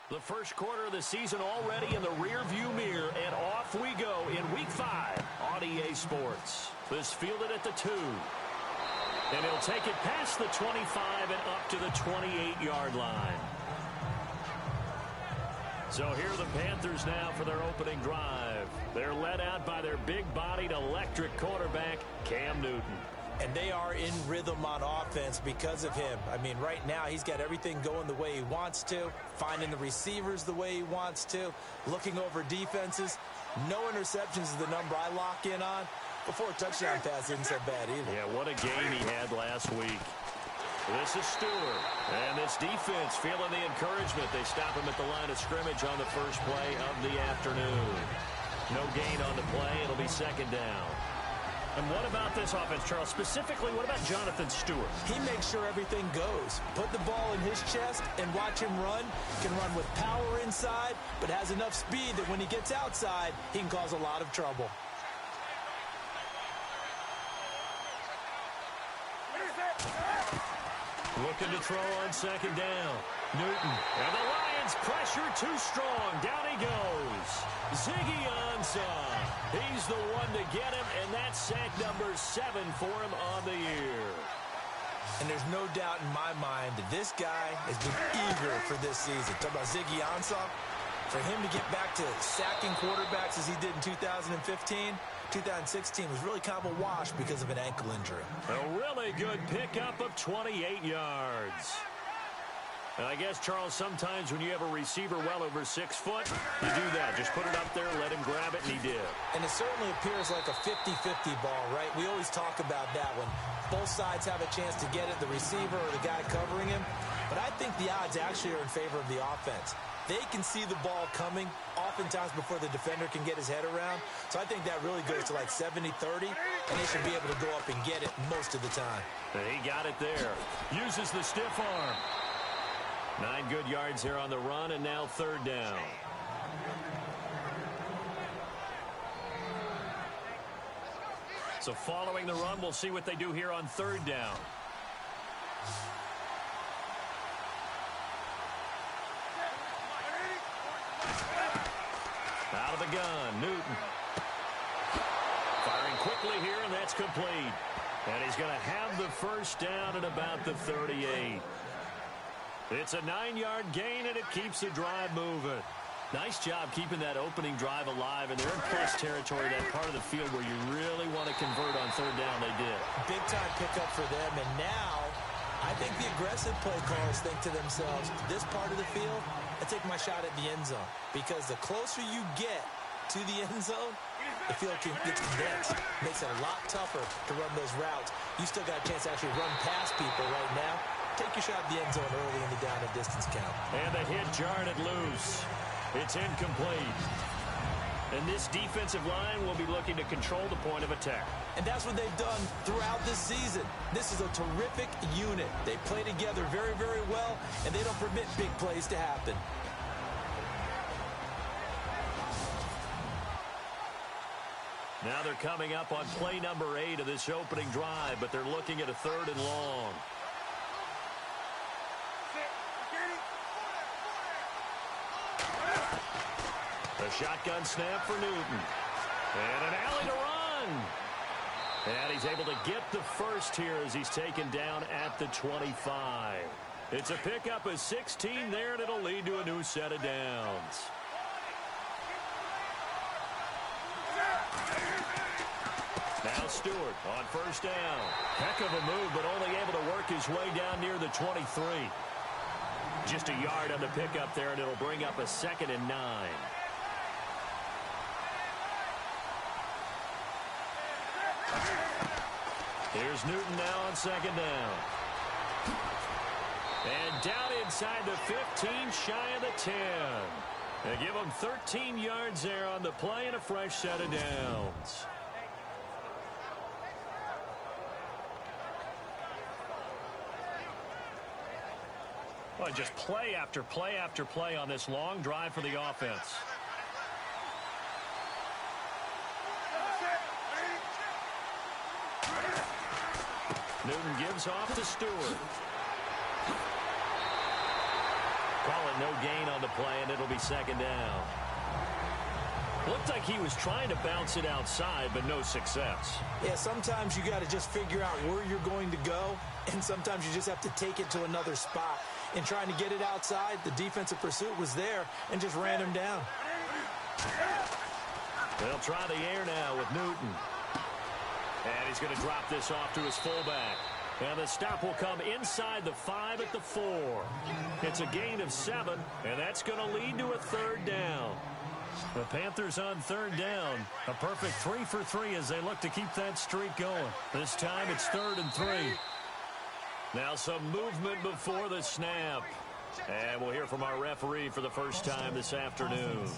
The first quarter of the season already in the rearview mirror, and off we go in Week 5 on EA Sports. This fielded at the 2. And he'll take it past the 25 and up to the 28-yard line. So here are the Panthers now for their opening drive. They're led out by their big-bodied electric quarterback, Cam Newton. And they are in rhythm on offense because of him. I mean, right now he's got everything going the way he wants to, finding the receivers the way he wants to, looking over defenses. No interceptions is the number I lock in on. Before touchdown pass isn't so bad either. Yeah, what a game he had last week. This is Stewart. And this defense feeling the encouragement. They stop him at the line of scrimmage on the first play of the afternoon. No gain on the play. It'll be second down. And what about this offense, Charles? Specifically, what about Jonathan Stewart? He makes sure everything goes. Put the ball in his chest and watch him run. Can run with power inside, but has enough speed that when he gets outside, he can cause a lot of trouble. Looking to throw on second down. Newton. And the Lions pressure too strong. Down he goes. Ziggy Ansah. He's the one to get him, and that's sack number 7 for him on the year. And there's no doubt in my mind that this guy has been eager for this season. Talk about Ziggy Ansah. For him to get back to sacking quarterbacks as he did in 2015, 2016 was really kind of a wash because of an ankle injury. A really good pickup of 28 yards. And I guess, Charles, sometimes when you have a receiver well over 6 foot, you do that. Just put it up there, let him grab it, and he did. And it certainly appears like a 50-50 ball, right? We always talk about that when both sides have a chance to get it, the receiver or the guy covering him. But I think the odds actually are in favor of the offense. They can see the ball coming oftentimes before the defender can get his head around. So I think that really goes to like 70-30, and they should be able to go up and get it most of the time. And he got it there. Uses the stiff arm. 9 good yards here on the run, and now third down. So following the run, we'll see what they do here on third down. Out of the gun, Newton. Firing quickly here, and that's complete. And he's going to have the first down at about the 38. It's a 9-yard gain, and it keeps the drive moving. Nice job keeping that opening drive alive, and they're in plus territory, that part of the field where you really want to convert on third down. They did. Big-time pickup for them, and now I think the aggressive play callers think to themselves, this part of the field, I take my shot at the end zone. Because the closer you get to the end zone, the field gets condensed. Makes it a lot tougher to run those routes. You still got a chance to actually run past people right now. Take your shot at the end zone early in the down and distance count. And the hit jarred it loose. It's incomplete. And this defensive line will be looking to control the point of attack. And that's what they've done throughout this season. This is a terrific unit. They play together very, very well, and they don't permit big plays to happen. Now they're coming up on play number 8 of this opening drive, but they're looking at a third and long. A shotgun snap for Newton. And an alley to run. And he's able to get the first here as he's taken down at the 25. It's a pickup of 16 there, and it'll lead to a new set of downs. Now Stewart on first down. Heck of a move, but only able to work his way down near the 23. Just a yard on the pickup there, and it'll bring up a 2nd and 9. Here's Newton now on second down. And down inside the 15, shy of the 10. They give him 13 yards there on the play and a fresh set of downs. Well, just play after play after play on this long drive for the offense. Newton gives off to Stewart. Call it no gain on the play, and it'll be second down. Looked like he was trying to bounce it outside, but no success. Yeah, sometimes you got to just figure out where you're going to go, and sometimes you just have to take it to another spot. In trying to get it outside, the defensive pursuit was there and just ran him down. They'll try the air now with Newton. And he's going to drop this off to his fullback. And the stop will come inside the 5 at the 4. It's a gain of 7, and that's going to lead to a third down. The Panthers on third down. A perfect 3 for 3 as they look to keep that streak going. This time it's 3rd and 3. Now some movement before the snap. And we'll hear from our referee for the first time this afternoon.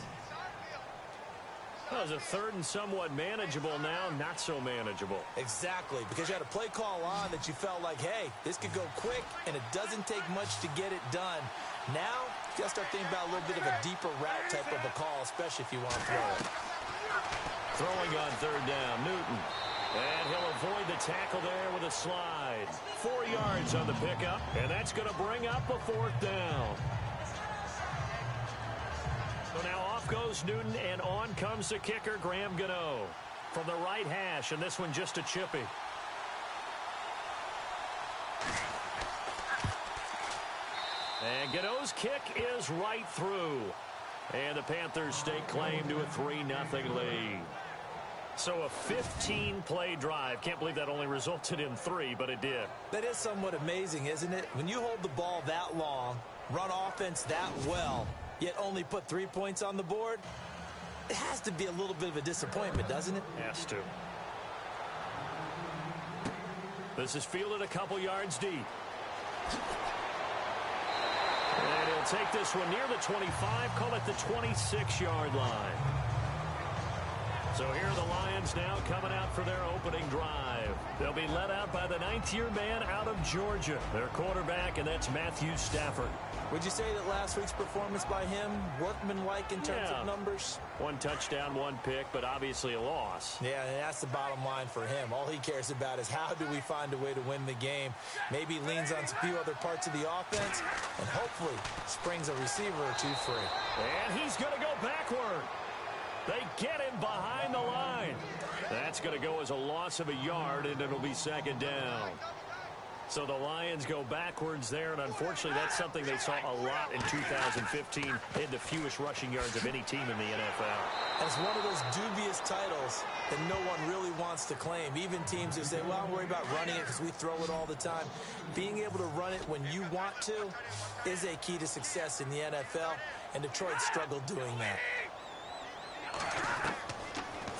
That was a 3rd and somewhat manageable, now not so manageable. Exactly, because you had a play call on that you felt like, hey, this could go quick, and it doesn't take much to get it done. Now, you got to start thinking about a little bit of a deeper route type of a call, especially if you want to throw it. Throwing on third down, Newton. And he'll avoid the tackle there with a slide. 4 yards on the pickup, and that's going to bring up a 4th down. So now off goes Newton, and on comes the kicker, Graham Gano. From the right hash, and this one just a chippy. And Gano's kick is right through. And the Panthers stake claim to a 3-0 lead. So a 15-play drive. Can't believe that only resulted in 3, but it did. That is somewhat amazing, isn't it? When you hold the ball that long, run offense that well, yet only put 3 points on the board, it has to be a little bit of a disappointment, doesn't it? Has to. This is fielded a couple yards deep. And he'll take this one near the 25, call it the 26-yard line. So here are the Lions now coming out for their opening drive. They'll be led out by the 9th-year man out of Georgia, their quarterback, and that's Matthew Stafford. Would you say that last week's performance by him, workmanlike in terms of numbers? 1 touchdown, 1 pick, but obviously a loss. Yeah, and that's the bottom line for him. All he cares about is how do we find a way to win the game. Maybe he leans on a few other parts of the offense and hopefully springs a receiver or two free. And he's going to go backward. They get him behind the line. That's going to go as a loss of a yard, and it'll be second down. So the Lions go backwards there, and unfortunately that's something they saw a lot in 2015. They had the fewest rushing yards of any team in the NFL. And it's one of those dubious titles that no one really wants to claim. Even teams who say, well, I'm worried about running it because we throw it all the time. Being able to run it when you want to is a key to success in the NFL, and Detroit struggled doing that.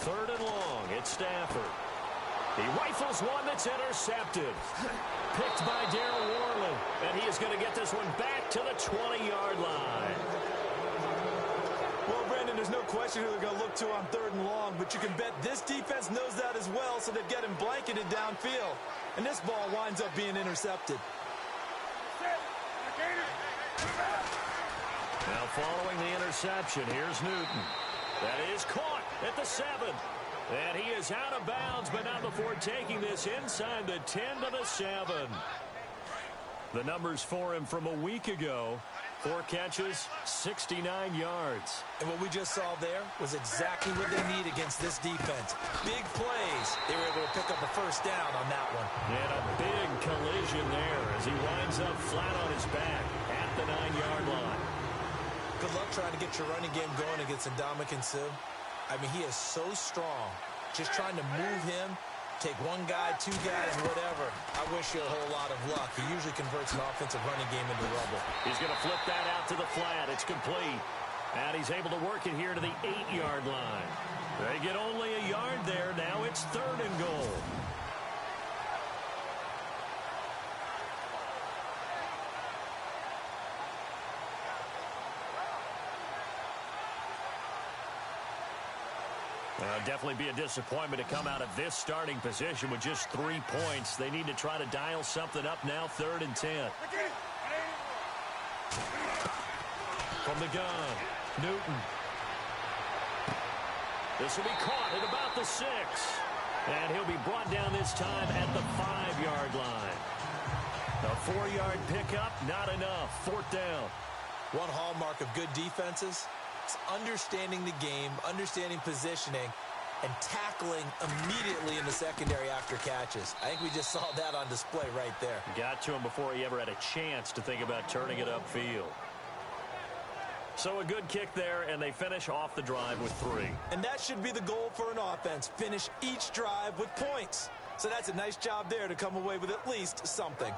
3rd and long, it's Stafford. He rifles one that's intercepted. Picked by Darryl Worley, and he is going to get this one back to the 20-yard line. Well, Brandon, there's no question who they're going to look to on 3rd and long, but you can bet this defense knows that as well, so they've got him blanketed downfield. And this ball winds up being intercepted. Now following the interception, here's Newton. That is caught at the 7. And he is out of bounds, but not before taking this inside the 10 to the 7. The numbers for him from a week ago. 4 catches, 69 yards. And what we just saw there was exactly what they need against this defense. Big plays. They were able to pick up a 1st down on that one. And a big collision there as he winds up flat on his back at the 9-yard line. Good luck trying to get your running game going against Ndamukong Suh. I mean, he is so strong. Just trying to move him, take 1 guy, 2 guys, whatever. I wish you a whole lot of luck. He usually converts an offensive running game into rubble. He's going to flip that out to the flat. It's complete. And he's able to work it here to the 8-yard line. They get only a yard there. Now it's 3rd and goal. Definitely be a disappointment to come out of this starting position with just 3 points. They need to try to dial something up now, 3rd and 10. From the gun, Newton. This will be caught at about the 6. And he'll be brought down this time at the 5-yard line. A 4-yard pickup, not enough. 4th down. One hallmark of good defenses is understanding the game, understanding positioning, and tackling immediately in the secondary after catches. I think we just saw that on display right there. Got to him before he ever had a chance to think about turning it upfield. So a good kick there, and they finish off the drive with 3. And that should be the goal for an offense. Finish each drive with points. So that's a nice job there to come away with at least something.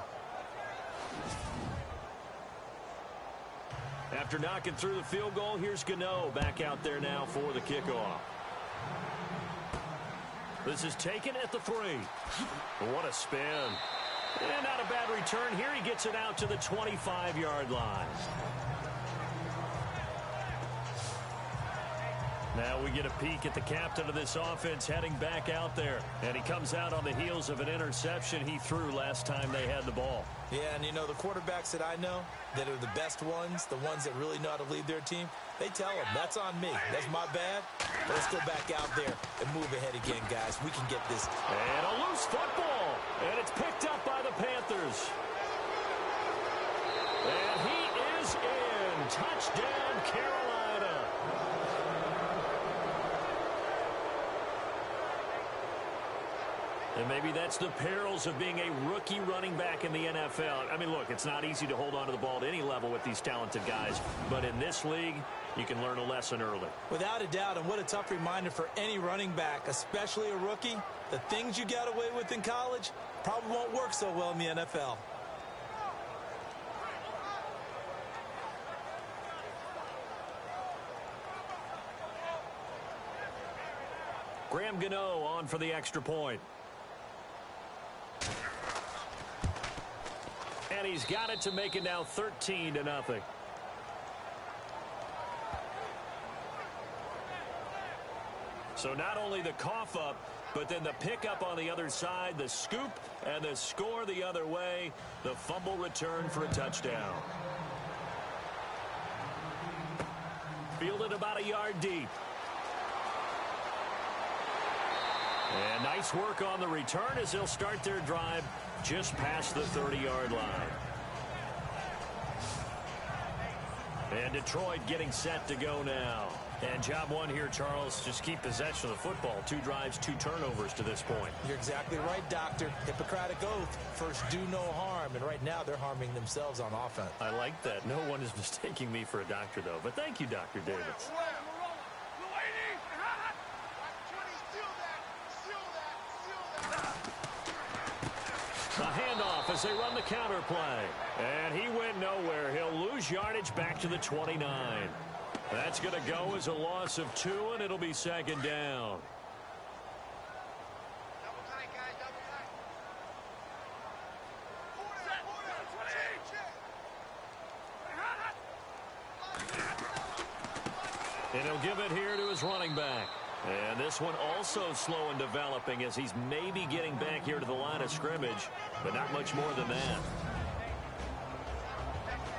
After knocking through the field goal, here's Gano back out there now for the kickoff. This is taken at the 3. What a spin. And not a bad return here. He gets it out to the 25-yard line. Now we get a peek at the captain of this offense heading back out there. And he comes out on the heels of an interception he threw last time they had the ball. Yeah, and you know, the quarterbacks that I know that are the best ones, the ones that really know how to lead their team, they tell them, that's on me. That's my bad. But let's go back out there and move ahead again, guys. We can get this. And a loose football. And it's picked up by the Panthers. And he is in. Touchdown, Carolina. And maybe that's the perils of being a rookie running back in the NFL. I mean, look, it's not easy to hold on to the ball at any level with these talented guys. But in this league, you can learn a lesson early. Without a doubt, and what a tough reminder for any running back, especially a rookie. The things you got away with in college probably won't work so well in the NFL. Graham Gano on for the extra point. And he's got it to make it now 13-0. So not only the cough up, but then the pickup on the other side, the scoop, and the score the other way. The fumble return for a touchdown. Fielded about a yard deep. And nice work on the return as they'll start their drive just past the 30-yard line. And Detroit getting set to go now. And job one here, Charles, just keep possession of the football. 2 drives, 2 turnovers to this point. You're exactly right, Doctor. Hippocratic oath. First, do no harm. And right now, they're harming themselves on offense. I like that. No one is mistaking me for a doctor, though. But thank you, Dr. Davis. The handoff as they run the counter play. And he went nowhere. He'll lose yardage back to the 29. That's going to go as a loss of 2, and it'll be 2nd down. And he'll give it here to his running back. And this one also slow in developing as he's maybe getting back here to the line of scrimmage, but not much more than that.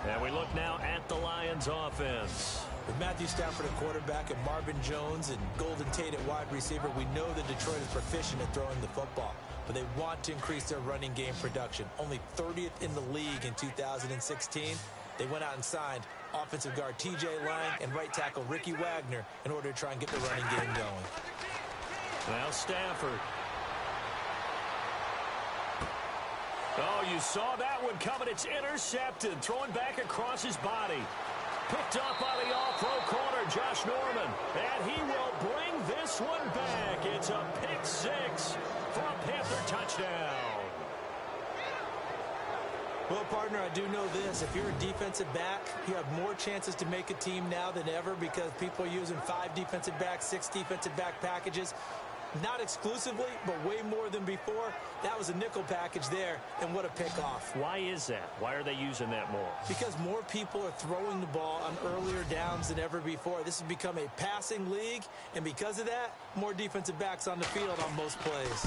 And we look now at the Lions offense. With Matthew Stafford at quarterback and Marvin Jones and Golden Tate at wide receiver, we know that Detroit is proficient at throwing the football, but they want to increase their running game production. Only 30th in the league in 2016. They went out and signed offensive guard T.J. Lang and right tackle Ricky Wagner in order to try and get the running game going. Now Stafford. Oh, you saw that one coming. It's intercepted. Thrown back across his body. Picked up by the all-pro corner, Josh Norman. And he will bring this one back. It's a pick 6 for a Panther touchdown. Well, partner, I do know this. If you're a defensive back, you have more chances to make a team now than ever because people are using 5 defensive backs, 6 defensive back packages. Not exclusively, but way more than before. That was a nickel package there, and what a pickoff. Why is that? Why are they using that more? Because more people are throwing the ball on earlier downs than ever before. This has become a passing league, and because of that, more defensive backs on the field on most plays.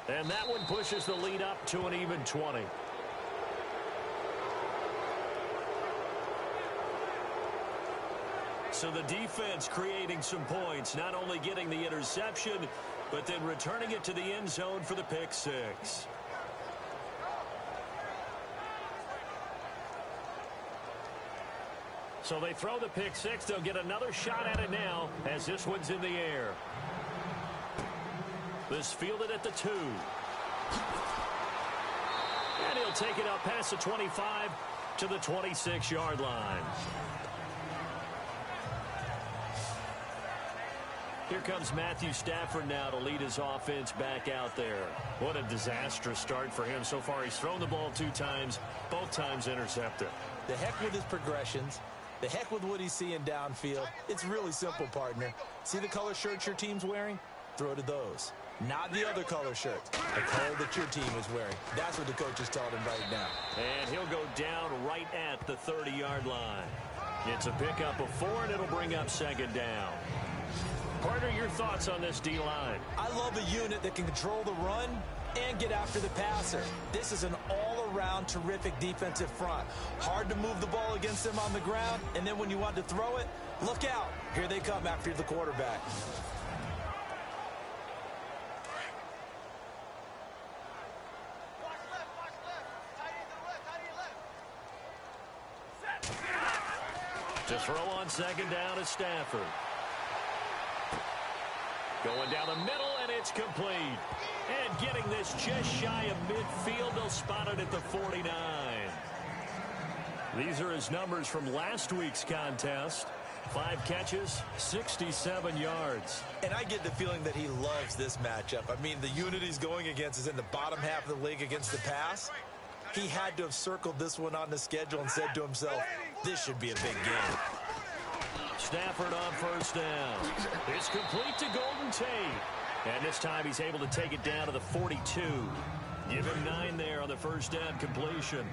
And that one pushes the lead up to an even 20. So the defense creating some points, not only getting the interception, but then returning it to the end zone for the pick 6. So they throw the pick six. They'll get another shot at it now as this one's in the air. This fielded at the 2. And he'll take it up past the 25 to the 26-yard line. Here comes Matthew Stafford now to lead his offense back out there. What a disastrous start for him so far. He's thrown the ball 2 times, both times intercepted. The heck with his progressions. The heck with what he's seeing downfield. It's really simple, partner. See the color shirts your team's wearing? Throw to those. Not the other color shirts. The color that your team is wearing. That's what the coach is telling him right now. And he'll go down right at the 30-yard line. It's a pickup of 4, and it'll bring up second down. Partner, your thoughts on this D-line? I love a unit that can control the run and get after the passer. This is an all-around terrific defensive front. Hard to move the ball against them on the ground, and then when you want to throw it, look out. Here they come after the quarterback. To throw on second down is Stafford. Going down the middle, and it's complete. And getting this just shy of midfield, they'll spot it at the 49. These are his numbers from last week's contest. 5 catches, 67 yards. And I get the feeling that he loves this matchup. I mean, the unit he's going against is in the bottom half of the league against the pass. He had to have circled this one on the schedule and said to himself, this should be a big game. Stafford on first down. It's complete to Golden Tate. And this time he's able to take it down to the 42. Give him 9 there on the first down completion.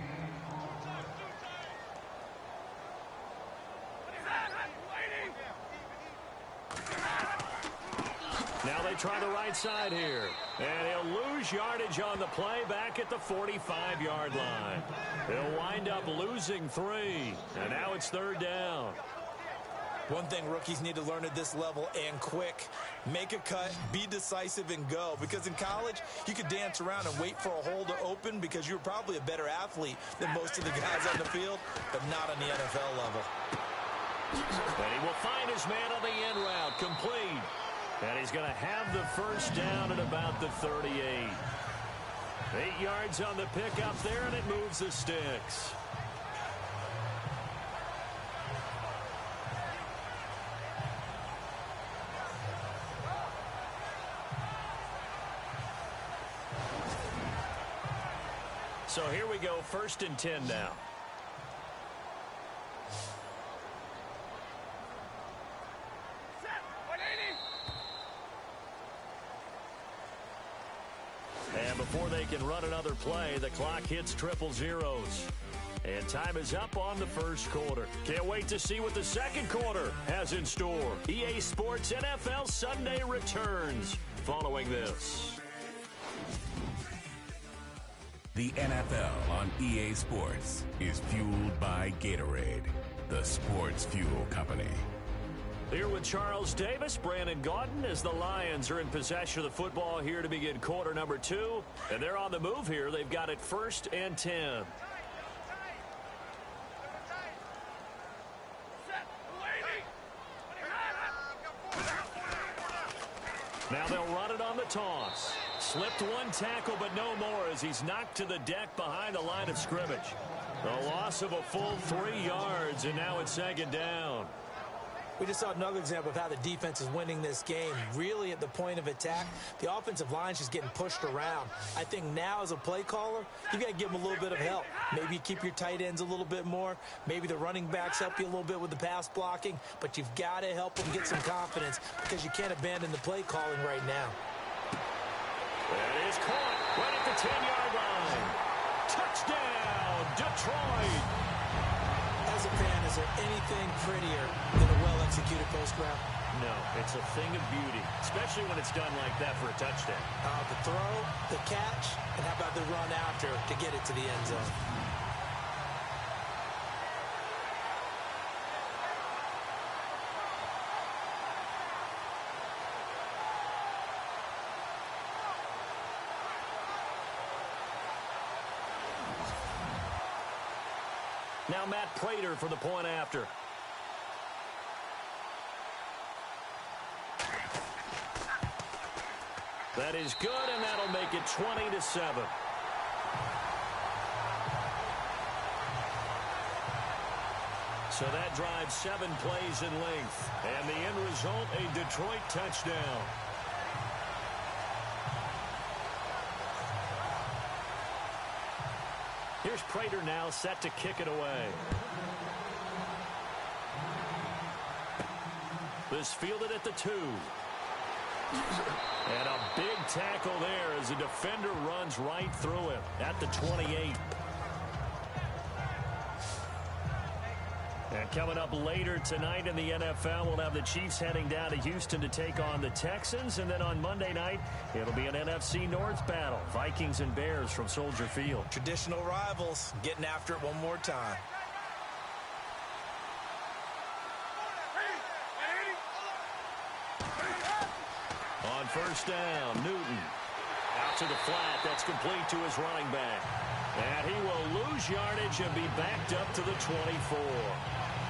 Now they try the right side here. And he'll lose yardage on the play back at the 45-yard line. He'll wind up losing 3. And now it's third down. One thing rookies need to learn at this level, and quick. Make a cut, be decisive, and go. Because in college, you could dance around and wait for a hole to open because you're probably a better athlete than most of the guys on the field, but not on the NFL level. And he will find his man on the end route, complete. And he's going to have the first down at about the 38. 8 yards on the pickup there, and it moves the sticks. So here we go, 1st and 10 now. And before they can run another play, the clock hits triple zeros. And time is up on the first quarter. Can't wait to see what the second quarter has in store. EA Sports NFL Sunday returns following this. The NFL on EA Sports is fueled by Gatorade, the sports fuel company. Here with Charles Davis, Brandon Gaudin, as the Lions are in possession of the football here to begin quarter number 2. And they're on the move here. They've got it 1st and 10. Now they'll run it on the toss. Slipped one tackle, but no more as he's knocked to the deck behind the line of scrimmage. A loss of a full 3 yards, and now it's second down. We just saw another example of how the defense is winning this game. Really at the point of attack, the offensive line's just getting pushed around. I think now as a play caller, you got to give them a little bit of help. Maybe you keep your tight ends a little bit more. Maybe the running backs help you a little bit with the pass blocking. But you've got to help them get some confidence because you can't abandon the play calling right now. That is caught right at the 10-yard line. Touchdown, Detroit. As a fan, is there anything prettier than a well-executed post route? No, it's a thing of beauty, especially when it's done like that for a touchdown. The throw, the catch, and how about the run after to get it to the end zone? Now Matt Prater for the point after. That is good, and that'll make it 20-7. So that drives 7 plays in length. And the end result, a Detroit touchdown. Here's Prater now set to kick it away. This fielded at the 2. And a big tackle there as the defender runs right through him at the 28. And coming up later tonight in the NFL, we'll have the Chiefs heading down to Houston to take on the Texans. And then on Monday night, it'll be an NFC North battle. Vikings and Bears from Soldier Field. Traditional rivals getting after it one more time. On first down, Newton. Out to the flat. That's complete to his running back. And he will lose yardage and be backed up to the 24.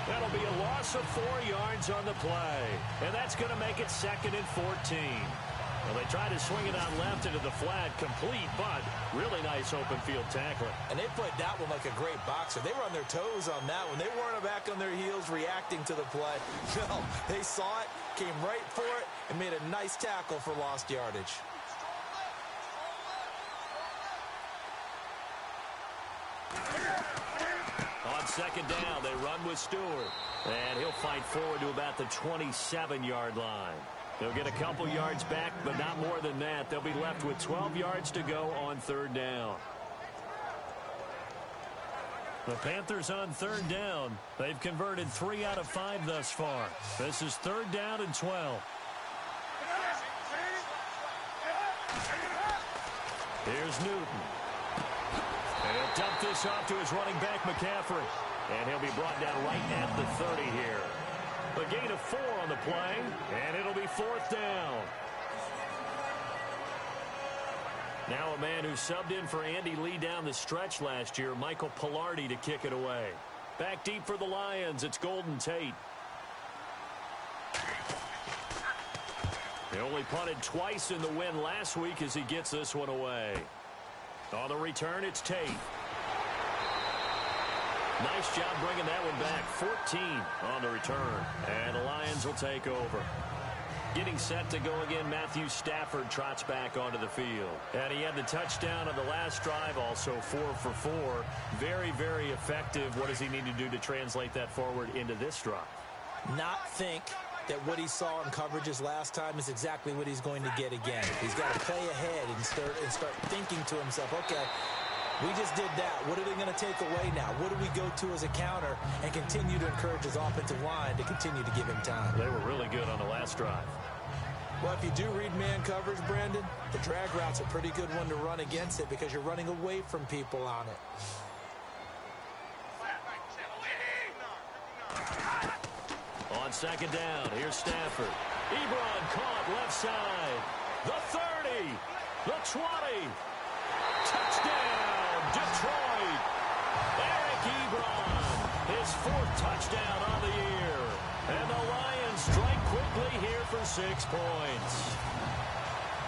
That'll be a loss of 4 yards on the play. And that's going to make it 2nd and 14. Well, they tried to swing it out left into the flat, complete, but really nice open field tackling. And they played that one like a great boxer. They were on their toes on that one. They weren't back on their heels reacting to the play. No, they saw it, came right for it, and made a nice tackle for lost yardage. On second down, they run with Stewart. And he'll fight forward to about the 27-yard line. They'll get a couple yards back, but not more than that. They'll be left with 12 yards to go on third down. The Panthers on third down. They've converted 3 out of 5 thus far. This is third down and 12. Here's Newton. And he'll dump this off to his running back, McCaffrey. And he'll be brought down right at the 30 here. A gain of 4 on the play, and it'll be fourth down. Now a man who subbed in for Andy Lee down the stretch last year, Michael Pilardi, to kick it away. Back deep for the Lions, it's Golden Tate. He only punted twice in the win last week as he gets this one away. On the return, it's Tate. Nice job bringing that one back. 14 on the return. And the Lions will take over. Getting set to go again, Matthew Stafford trots back onto the field. And he had the touchdown on the last drive, also 4 for 4. Very, very effective. What does he need to do to translate that forward into this drive? Not think that what he saw in coverages last time is exactly what he's going to get again. He's got to play ahead and start thinking to himself, okay, we just did that. What are they going to take away now? What do we go to as a counter? And continue to encourage his offensive line to continue to give him time. They were really good on the last drive. Well, if you do read man coverage, Brandon, the drag route's a pretty good one to run against it because you're running away from people on it. On second down, here's Stafford. Ebron caught left side. The 30. The 20. Touchdown, Detroit. Eric Ebron, his 4th touchdown on the year. And the Lions strike quickly here for 6 points.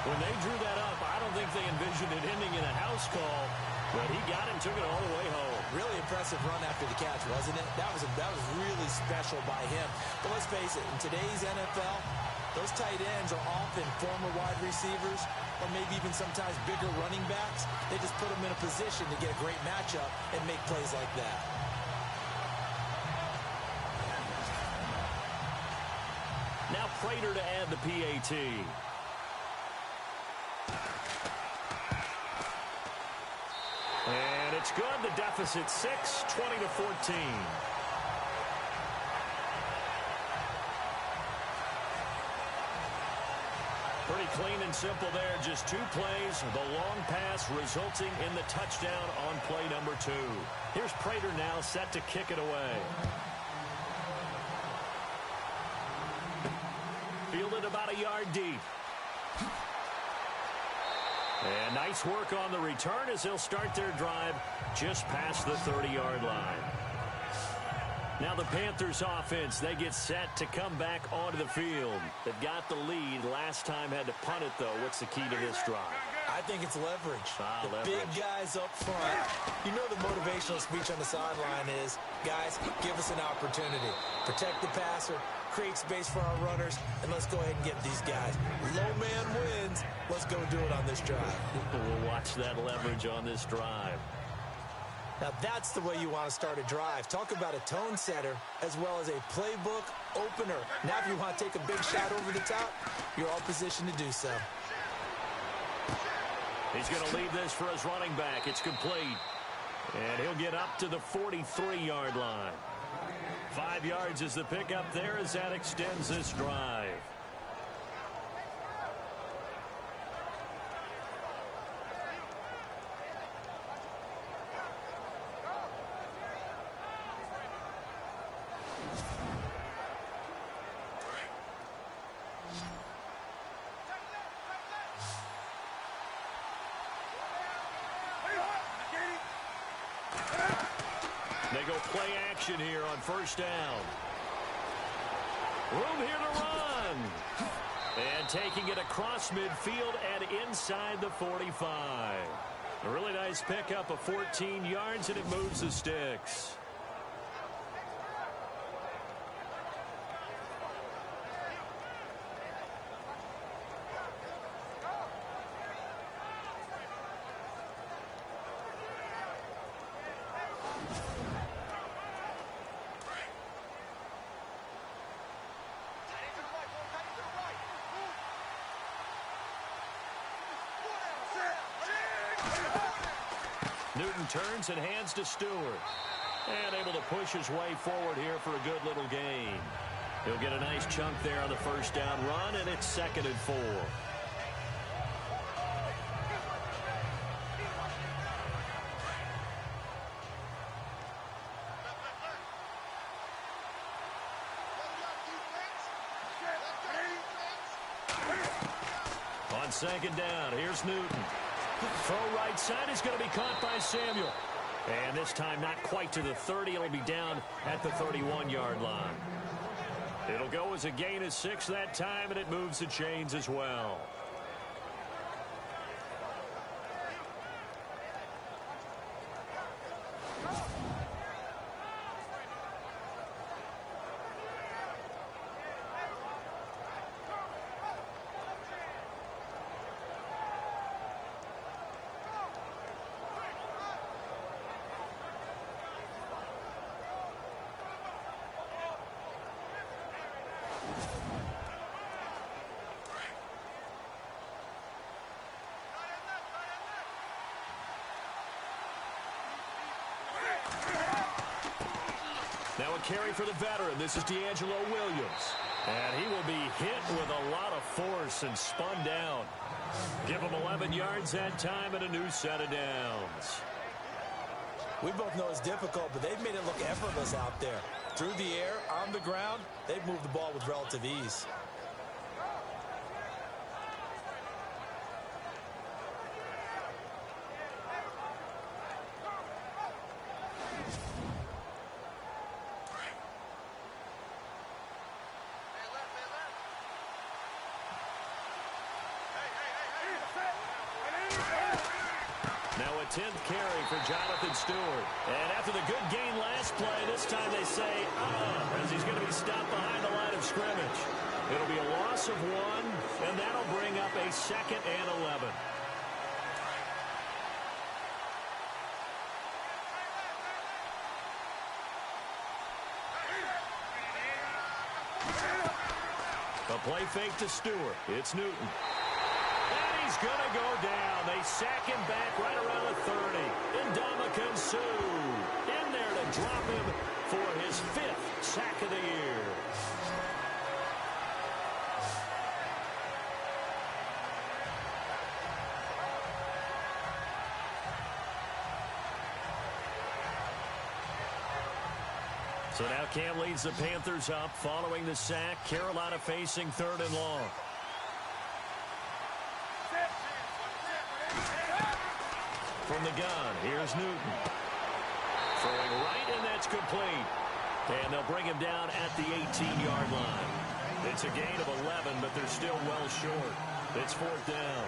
When they drew that up, I don't think they envisioned it ending in a house call, but he got him, took it all the way home. Really impressive run after the catch, wasn't it? That was really special by him. But let's face it, in today's NFL, those tight ends are often former wide receivers or maybe even sometimes bigger running backs. They just put them in a position to get a great matchup and make plays like that. Now Prater to add the PAT. And it's good. The deficit 6, 20-14. Pretty clean and simple there. Just 2 plays. The long pass resulting in the touchdown on play number 2. Here's Prater now set to kick it away. Fielded about a yard deep. And nice work on the return as they'll start their drive just past the 30-yard line. Now the Panthers offense, they get set to come back onto the field. They've got the lead. Last time had to punt it, though. What's the key to this drive? I think it's leverage. Leverage. Big guys up front. You know the motivational speech on the sideline is, guys, give us an opportunity. Protect the passer, create space for our runners, and let's go ahead and get these guys. Low man wins. Let's go do it on this drive. We'll watch that leverage on this drive. Now that's the way you want to start a drive. Talk about a tone setter as well as a playbook opener. Now if you want to take a big shot over the top, you're all positioned to do so. He's going to leave this for his running back. It's complete. And he'll get up to the 43-yard line. 5 yards is the pickup there as that extends this drive. They go play action here on first down. Room here to run. And taking it across midfield and inside the 45. A really nice pickup of 14 yards, and it moves the sticks. Newton turns and hands to Stewart. And able to push his way forward here for a good little gain. He'll get a nice chunk there on the first down run, and it's 2nd and 4. On 2nd down, here's Newton. Throw right side is going to be caught by Samuel. And this time not quite to the 30. It'll be down at the 31-yard line. It'll go as a gain of 6 that time, and it moves the chains as well. Now a carry for the veteran. This is D'Angelo Williams. And he will be hit with a lot of force and spun down. Give him 11 yards that time and a new set of downs. We both know it's difficult, but they've made it look effortless out there. Through the air, on the ground, they've moved the ball with relative ease. Now a 10th carry for Jonathan Stewart. And after the good gain last play, this time they say, as he's going to be stopped behind the line of scrimmage. It'll be a loss of 1, and that'll bring up a 2nd and 11. A play fake to Stewart. It's Newton. And he's going to go down. They sack him back right around the 30. Ndamukong Suh in there to drop him for his 5th sack of the year. So now Cam leads the Panthers up following the sack. Carolina facing 3rd and long. From the gun, here's Newton. Throwing right, and that's complete. And they'll bring him down at the 18-yard line. It's a gain of 11, but they're still well short. It's fourth down.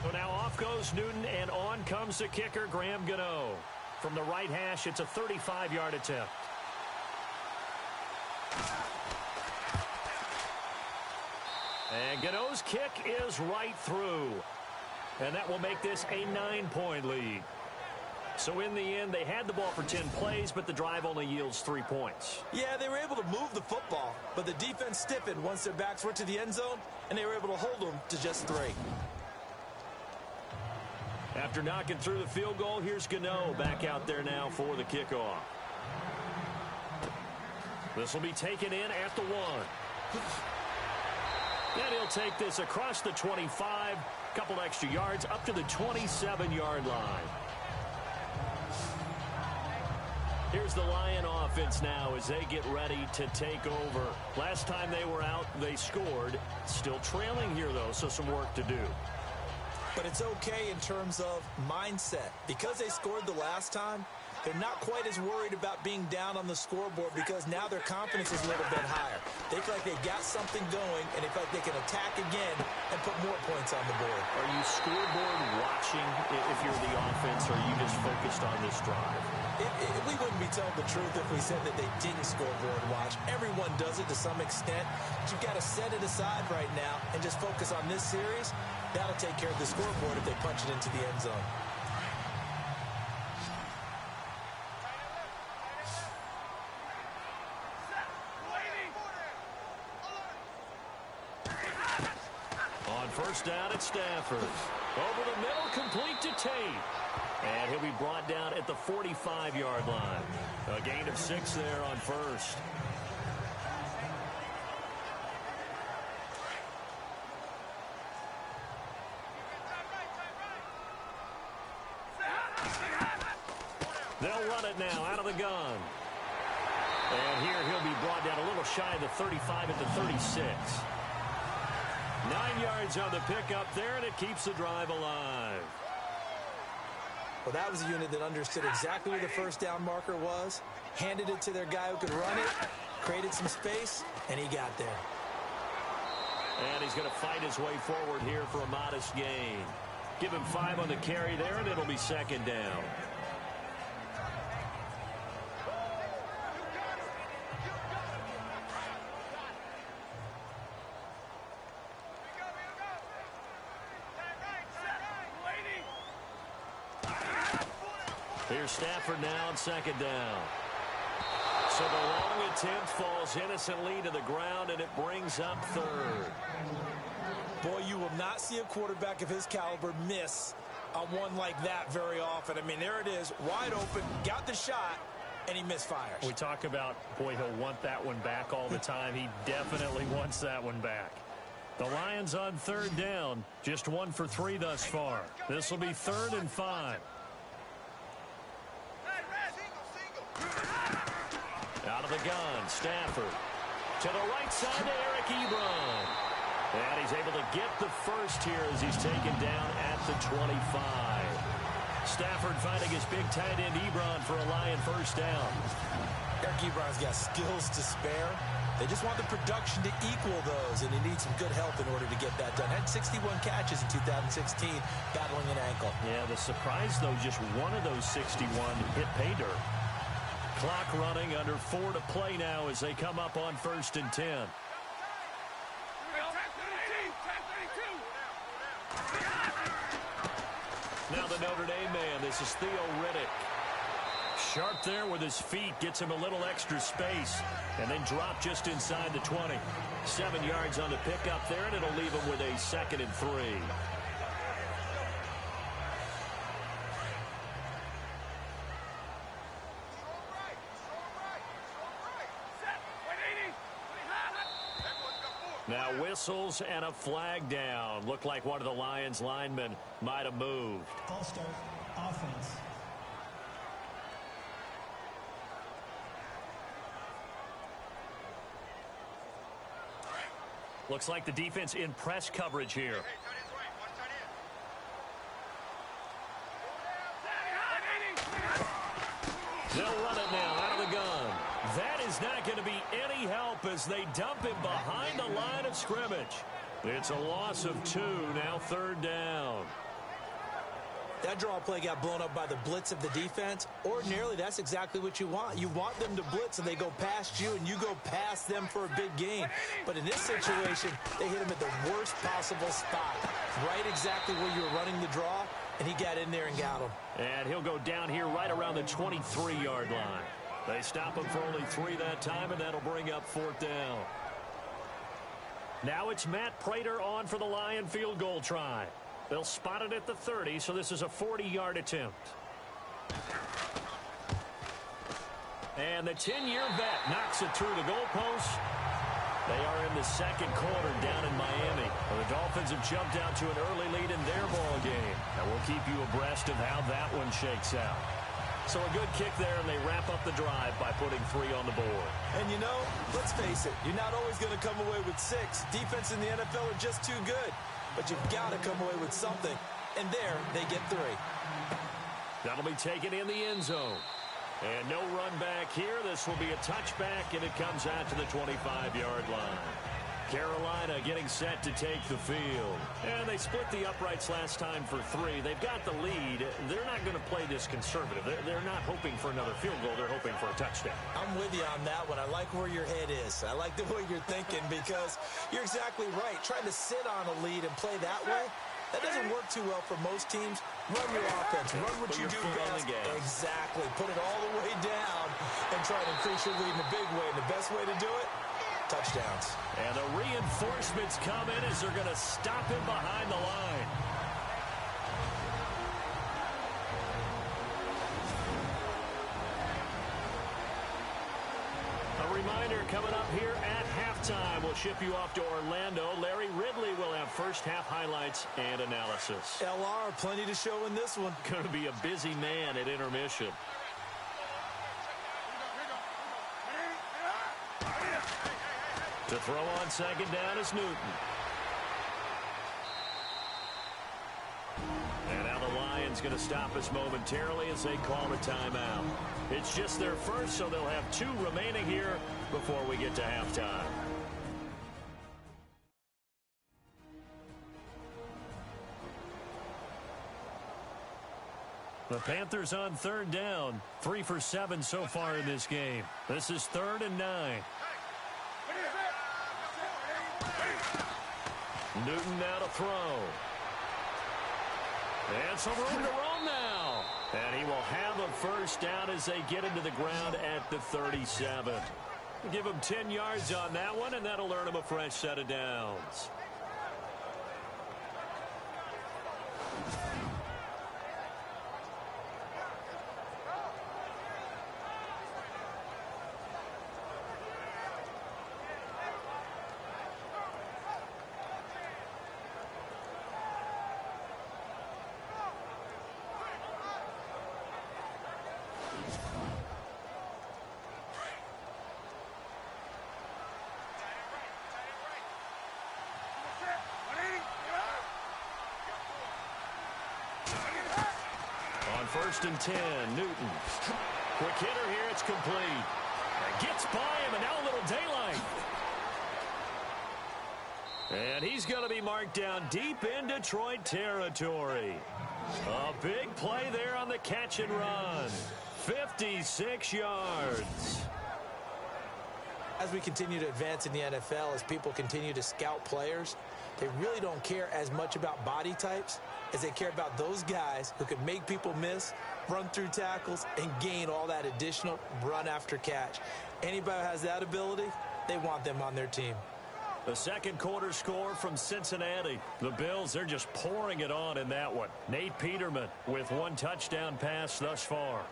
So now off goes Newton, and on comes the kicker, Graham Gano. From the right hash, it's a 35-yard attempt. And Gano's kick is right through. And that will make this a 9-point lead. So in the end, they had the ball for 10 plays, but the drive only yields 3 points. Yeah, they were able to move the football, but the defense stiffened once their backs were to the end zone, and they were able to hold them to just 3. After knocking through the field goal, here's Gano back out there now for the kickoff. This will be taken in at the 1. And he'll take this across the 25, couple extra yards up to the 27-yard line. Here's the Lion offense now as they get ready to take over. Last time they were out, they scored. Still trailing here, though, so some work to do. But it's okay in terms of mindset. Because they scored the last time, they're not quite as worried about being down on the scoreboard because now their confidence is a little bit higher. They feel like they got something going, and they feel like they can attack again and put more points on the board. Are you scoreboard watching if you're the offense, or are you just focused on this drive? We wouldn't be telling the truth if we said that they didn't scoreboard watch. Everyone does it to some extent. But you've got to set it aside right now and just focus on this series. That'll take care of the scoreboard if they punch it into the end zone. On first down at Stafford. Over the middle, complete to Tate. And he'll be brought down at the 45-yard line. A gain of 6 there on first. They'll run it now out of the gun. And here he'll be brought down a little shy of the 35 at the 36. 9 yards on the pickup there, and it keeps the drive alive. Well, that was a unit that understood exactly where the first down marker was, handed it to their guy who could run it, created some space, and he got there. And he's going to fight his way forward here for a modest gain. Give him 5 on the carry there, and it'll be second down. Here's Stafford now on second down. So the long attempt falls innocently to the ground, and it brings up third. Boy, you will not see a quarterback of his caliber miss on one like that very often. I mean, there it is, wide open, got the shot, and he misfires. We talk about, boy, he'll want that one back all the time. He definitely wants that one back. The Lions on third down, just 1 for 3 thus far. This will be 3rd and 5. Out of the gun, Stafford. To the right side to Eric Ebron. And he's able to get the first here as he's taken down at the 25. Stafford finding his big tight end Ebron for a Lion first down. Eric Ebron's got skills to spare. They just want the production to equal those, and he needs some good help in order to get that done. Had 61 catches in 2016, battling an ankle. Yeah, the surprise, though, just one of those 61 hit pay dirt. Clock running, under 4 to play now as they come up on 1st and 10. Now the Notre Dame man, this is Theo Riddick. Sharp there with his feet, gets him a little extra space, and then drop just inside the 20. 7 yards on the pickup there, and it'll leave him with a 2nd and 3. Now whistles and a flag down. Looked like one of the Lions linemen might have moved. False start, offense. Looks like the defense in press coverage here. They'll run it now out of the gun. That is not going to be any help as they dump him behind the line of scrimmage. It's a loss of 2, now 3rd down. That draw play got blown up by the blitz of the defense. Ordinarily, that's exactly what you want. You want them to blitz and they go past you and you go past them for a big gain. But in this situation, they hit him at the worst possible spot. Right exactly where you were running the draw, and he got in there and got him. And he'll go down here right around the 23-yard line. They stop him for only 3 that time, and that'll bring up 4th down. Now it's Matt Prater on for the Lion field goal try. They'll spot it at the 30, so this is a 40-yard attempt. And the 10-year vet knocks it through the goalpost. They are in the second quarter down in Miami. Well, the Dolphins have jumped out to an early lead in their ball game. And we'll keep you abreast of how that one shakes out. So a good kick there, and they wrap up the drive by putting 3 on the board. And, you know, let's face it, you're not always going to come away with 6. Defense in the NFL are just too good. But you've got to come away with something. And there, they get 3. That'll be taken in the end zone. And no run back here. This will be a touchback, and it comes out to the 25-yard line. Carolina getting set to take the field. And they split the uprights last time for 3. They've got the lead. They're not going to play this conservative. They're not hoping for another field goal. They're hoping for a touchdown. I'm with you on that one. I like where your head is. I like the way you're thinking because you're exactly right. Trying to sit on a lead and play that way, that doesn't work too well for most teams. Run your offense. Run what you do best. Exactly. Put it all the way down and try to increase your lead in a big way. And the best way to do it, touchdowns. And the reinforcements come in as they're going to stop him behind the line. A reminder coming up here at halftime. We'll ship you off to Orlando. Larry Ridley will have first half highlights and analysis. LR, plenty to show in this one. Going to be a busy man at intermission. To throw on second down is Newton. And now the Lions going to stop us momentarily as they call a timeout. It's just their first, so they'll have 2 remaining here before we get to halftime. The Panthers on 3rd down. 3 for 7 so far in this game. This is 3rd and 9. Newton now to throw. And some room to roam now. And he will have a first down as they get into the ground at the 37. Give him 10 yards on that one, and that'll earn him a fresh set of downs. First and 10, Newton. Quick hitter here, it's complete. And gets by him, and now a little daylight. And he's going to be marked down deep in Detroit territory. A big play there on the catch and run. 56 yards. As we continue to advance in the NFL, as people continue to scout players, they really don't care as much about body types as they care about those guys who can make people miss, run through tackles, and gain all that additional run after catch. Anybody who has that ability, they want them on their team. The second quarter score from Cincinnati. The Bills, they're just pouring it on in that one. Nate Peterman with 1 touchdown pass thus far.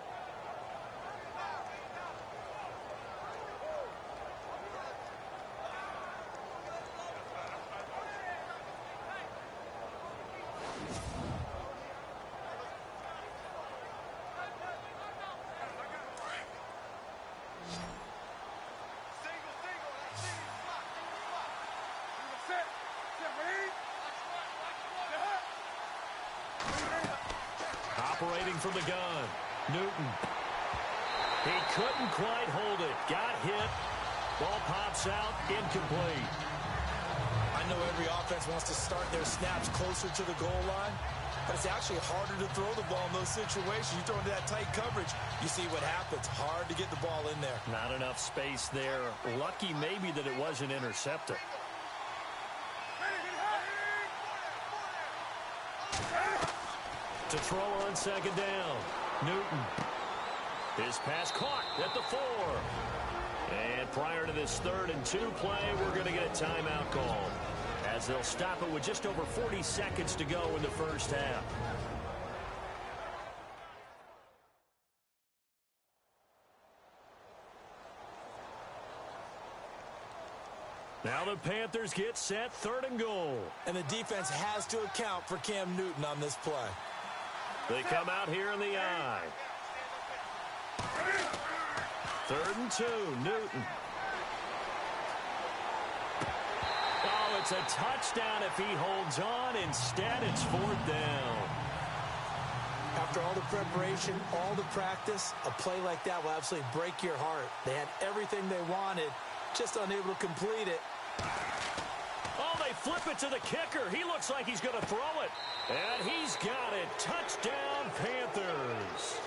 Operating from the gun. Newton. He couldn't quite hold it. Got hit. Ball pops out. Incomplete. I know every offense wants to start their snaps closer to the goal line, but it's actually harder to throw the ball in those situations. You throw into that tight coverage, you see what happens. Hard to get the ball in there. Not enough space there. Lucky maybe that it wasn't intercepted. To throw on second down. Newton. His pass caught at the 4. And prior to this 3rd and 2 play, we're going to get a timeout call, as they'll stop it with just over 40 seconds to go in the first half. Now the Panthers get set, 3rd and goal. And the defense has to account for Cam Newton on this play. They come out here in the I. 3rd and 2, Newton. Oh, it's a touchdown if he holds on. Instead, it's 4th down. After all the preparation, all the practice, a play like that will absolutely break your heart. They had everything they wanted, just unable to complete it. Oh, they flip it to the kicker. He looks like he's going to throw it. And he's got it. Touchdown, Panthers.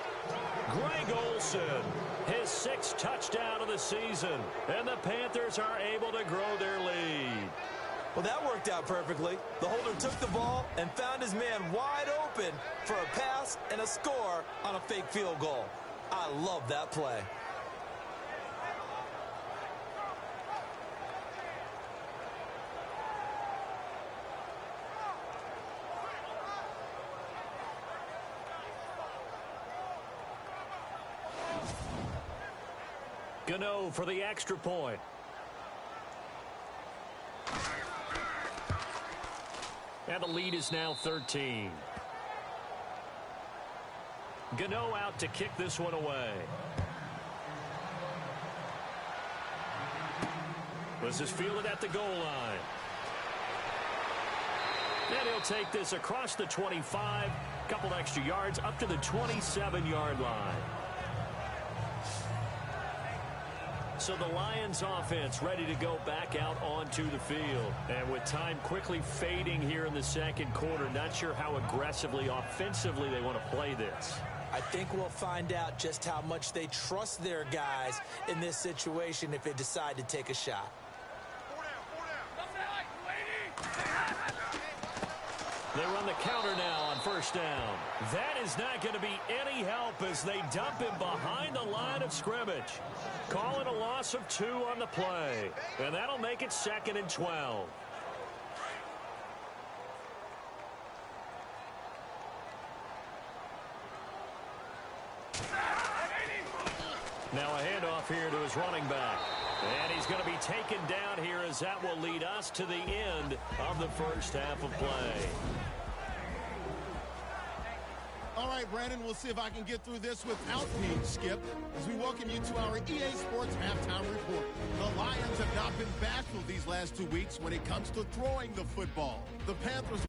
Greg Olsen, his 6th touchdown of the season. And the Panthers are able to grow their lead. Well, that worked out perfectly. The holder took the ball and found his man wide open for a pass and a score on a fake field goal. I love that play. Gano for the extra point. And the lead is now 13. Gano out to kick this one away. This is fielded at the goal line. And he'll take this across the 25, couple extra yards up to the 27-yard line. So the Lions offense ready to go back out onto the field. And with time quickly fading here in the second quarter, not sure how aggressively, offensively they want to play this. I think we'll find out just how much they trust their guys in this situation if they decide to take a shot. They run the counter now on first down. That is not going to be any help as they dump him behind the line of scrimmage. Calling a loss of 2 on the play. And that'll make it 2nd and 12. Now a handoff here to his running back. And he's going to be taken down here as that will lead us to the end of the first half of play. All right, Brandon, we'll see if I can get through this without being skipped as we welcome you to our EA Sports Halftime Report. The Lions have not been bashful these last 2 weeks when it comes to throwing the football. The Panthers